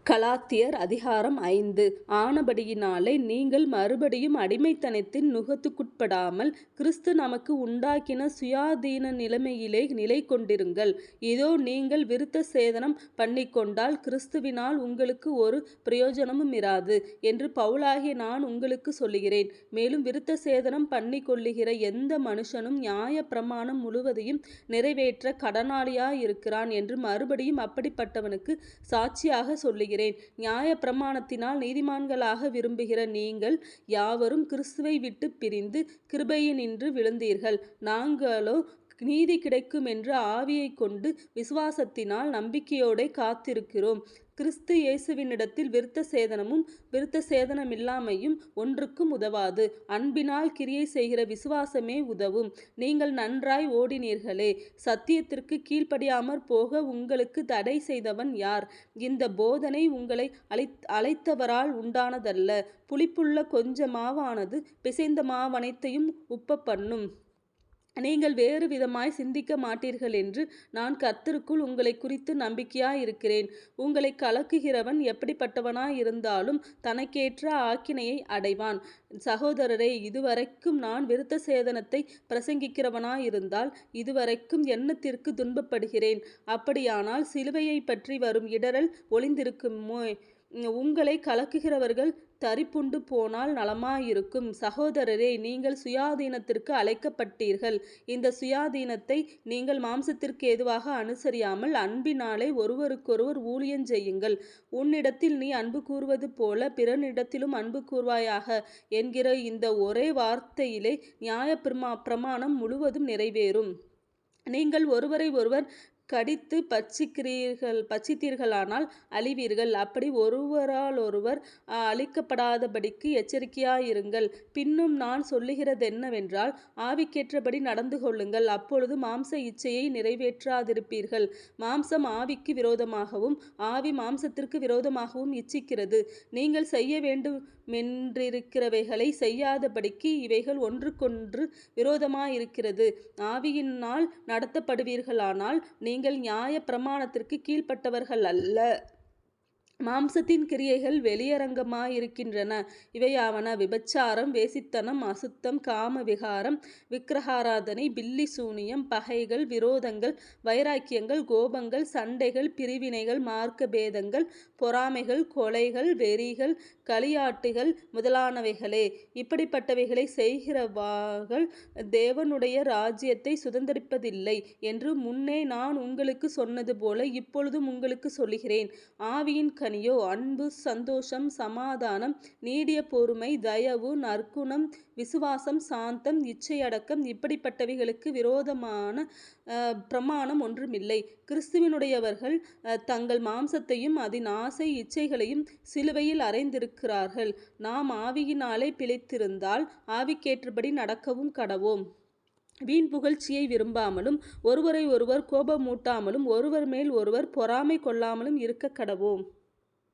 கலாத்தியர் அதிகாரம் 5. ஆனபடியினாலே நீங்கள் மறுபடியும் அடிமைத்தனத்தின் நுகத்துக்குட்படாமல் கிறிஸ்து நமக்கு உண்டாக்கின சுயாதீன நிலைமையிலே நிலை கொண்டிருங்கள். இதோ நீங்கள் விருத்த சேதனம் பண்ணிக்கொண்டால் கிறிஸ்துவினால் உங்களுக்கு ஒரு பிரயோஜனமும் இராது என்று பவுலாகிய நான் உங்களுக்கு சொல்லுகிறேன். மேலும் விருத்த சேதனம் பண்ணிக்கொள்ளுகிற எந்த மனுஷனும் நியாய பிரமாணம் முழுவதையும் நிறைவேற்ற கடனாளியாயிருக்கிறான் என்று மறுபடியும் அப்படிப்பட்டவனுக்கு சாட்சியாக சொல்லுகிறேன். நியாய பிரமாணத்தினால் நீதிமான்களாக விரும்புகிற நீங்கள் யாவரும் கிறிஸ்துவை விட்டு பிரிந்து கிருபையினின்று விழுந்தீர்கள். நாங்களோ நீதி கிடைக்கும் என்ற ஆவியைக் கொண்டு விசுவாசத்தினால் நம்பிக்கையோடே காத்திருக்கிறோம். கிறிஸ்து இயேசுவினிடத்தில் விருத்த சேதனமும் விருத்த சேதனமில்லாமையும் ஒன்றுக்கும் உதவாது. அன்பினால் கிரியை செய்கிற விசுவாசமே உதவும். நீங்கள் நன்றாய் ஓடினீர்களே. சத்தியத்திற்கு கீழ்ப்படியாமற் போக உங்களுக்கு தடை செய்தவன் யார்? இந்த போதனை உங்களை அழைத்தவரால் உண்டானதல்ல. புளிப்புள்ள கொஞ்ச மாவானது பிசைந்த மாவனைத்தையும் உப்ப பண்ணும். நீங்கள் வேறு விதமாய் சிந்திக்க மாட்டீர்கள் என்று நான் கர்த்தருக்குள் உங்களை குறித்து நம்பிக்கையாயிருக்கிறேன். உங்களை கலக்குகிறவன் எப்படிப்பட்டவனாயிருந்தாலும் தனக்கேற்ற ஆக்கினையை அடைவான். சகோதரரே, இதுவரைக்கும் நான் விருத்த சேதனத்தை பிரசங்கிக்கிறவனாயிருந்தால் இதுவரைக்கும் எண்ணத்திற்கு துன்பப்படுகிறேன். அப்படியானால் சிலுவையை பற்றி வரும் இடரல் ஒளிந்திருக்குமோ? உங்களை கலக்குகிறவர்கள் தரிப்புண்டு போனால் நலமாயிருக்கும். சகோதரரே, நீங்கள் சுயாதீனத்திற்கு அழைக்கப்பட்டீர்கள். இந்த சுயாதீனத்தை நீங்கள் மாம்சத்திற்கு ஏதுவாக அனுசரியாமல் அன்பினாலே ஒருவருக்கொருவர் ஊழியம் செய்யுங்கள். உன்னிடத்தில் நீ அன்பு கூறுவது போல பிறனிடத்திலும் அன்பு கூர்வாயாக என்கிற இந்த ஒரே வார்த்தையிலே நியாய பிரமாணம் முழுவதும் நிறைவேறும். நீங்கள் ஒருவரை ஒருவர் கடித்து பட்சித்தீர்களானால் அழிவீர்கள். அப்படி ஒருவராலொருவர் அழிக்கப்படாதபடிக்கு எச்சரிக்கையாயிருங்கள். பின்னும் நான் சொல்லுகிறதென்னவென்றால், ஆவிக்கேற்றபடி நடந்து கொள்ளுங்கள். அப்பொழுது மாம்ச இச்சையை நிறைவேற்றாதிருப்பீர்கள். மாம்சம் ஆவிக்கு விரோதமாகவும் ஆவி மாம்சத்திற்கு விரோதமாகவும் இச்சிக்கிறது. நீங்கள் செய்ய வேண்டுமென்றிருக்கிறவைகளை செய்யாதபடிக்கு இவைகள் ஒன்றுக்கொன்று விரோதமாயிருக்கிறது. ஆவியினால் நடத்தப்படுவீர்களானால் நீங்கள் நியாய பிரமாணத்திற்கு கீழ்ப்பட்டவர்கள் அல்ல. மாம்சத்தின் கிரியைகள் வெளியரங்கமாயிருக்கின்றன. இவையாவன: விபச்சாரம், வேசித்தனம், அசுத்தம், காம விகாரம், விக்கிரகாராதனை, பில்லி சூனியம், பகைகள், விரோதங்கள், வைராக்கியங்கள், கோபங்கள், சண்டைகள், பிரிவினைகள், மார்க்க பேதங்கள், பொறாமைகள், கொலைகள், வெறிகள், களியாட்டுகள் முதலானவைகளே. இப்படிப்பட்டவைகளை செய்கிறவர்கள் தேவனுடைய ராஜ்யத்தை சுதந்தரிப்பதில்லை என்று முன்னே நான் உங்களுக்கு சொன்னது போல இப்பொழுதும் உங்களுக்கு சொல்லுகிறேன். ஆவியின் கனியோ அன்பு, சந்தோஷம், சமாதானம், நீடிய பொறுமை, தயவு, நற்குணம், விசுவாசம், சாந்தம், இச்சையடக்கம். இப்படிப்பட்டவைகளுக்கு விரோதமான பிரமாணம் ஒன்றுமில்லை. கிறிஸ்துவினுடையவர்கள் தங்கள் மாம்சத்தையும் அதன் ஆசை இச்சைகளையும் சிலுவையில் அறைந்திருக்கிறார்கள். நாம் ஆவியினாலே பிழைத்திருந்தால் ஆவிக்கேற்றபடி நடக்கவும் கடவோம். வீண் புகழ்ச்சியை விரும்பாமலும் ஒருவரை ஒருவர் கோபமூட்டாமலும் ஒருவர் மேல் ஒருவர் பொறாமை கொள்ளாமலும் இருக்க கடவோம்.